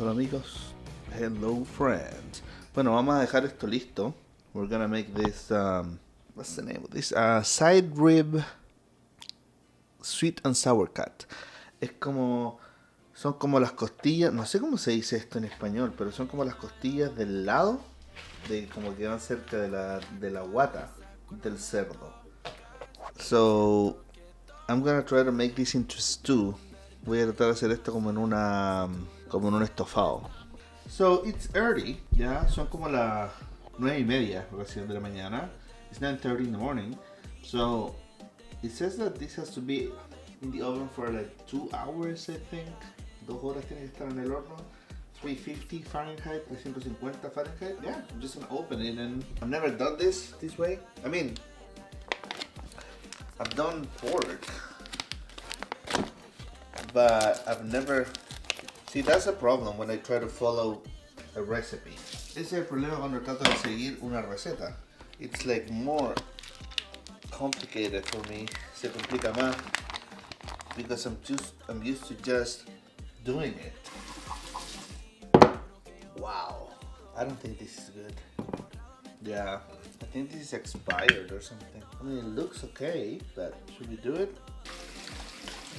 Hola amigos, hello friends. Bueno, vamos a dejar esto listo. We're gonna make this, what's the name of this? Side rib sweet and sour cut. Es como, son como las costillas, no sé cómo se dice esto en español, pero son como las costillas del lado, de como que van cerca de la guata del cerdo. So, I'm gonna try to make this into stew. Voy a tratar de hacer esto como en un estofado. So it's early, ya son como las 9:30 recién de la mañana. It's 9:30 in the morning. So it says that this has to be in the oven for like 2 hours, I think. 2 horas tiene que estar en el horno. 350 Fahrenheit, 350 Fahrenheit. Yeah, I'm just gonna open it, and I've never done this way. I mean, I've done pork, but I've never. See, that's a problem when I try to follow a recipe. Ese es el problema cuando trato de seguir una receta. It's like more complicated for me. Se complica más because I'm used to just doing it. Wow, I don't think this is good. Yeah, I think this is expired or something. I mean, it looks okay, but should we do it?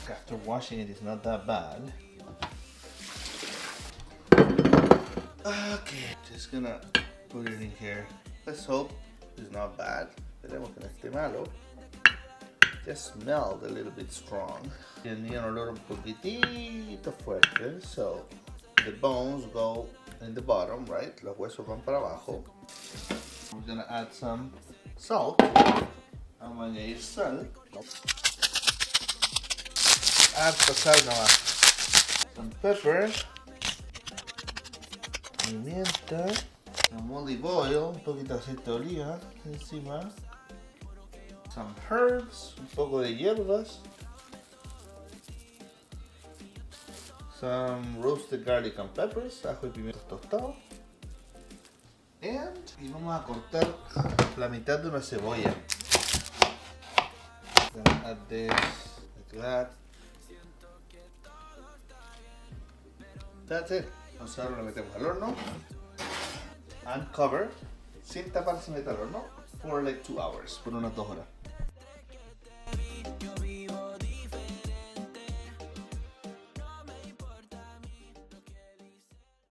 After washing it, it's not that bad. Okay, just gonna put it in here. Let's hope it's not bad. Esperemos que no esté malo. Just smelled a little bit strong. Tenía un olor un poquitito fuerte. So, the bones go in the bottom, right? Los huesos van para abajo. We're gonna add some salt. Vamos a añadir sal. Harta sal nomás. Some pepper. Pimienta, some olive oil, un poquito de aceite de oliva encima, some herbs, un poco de hierbas, some roasted garlic and peppers, ajo y pimientos tostados, y vamos a cortar la mitad de una cebolla. Gonna add this like that. That's it. Entonces ahora lo metemos al horno. And cover, sin tapar, se mete al horno, for like 2 hours, por unas 2 horas.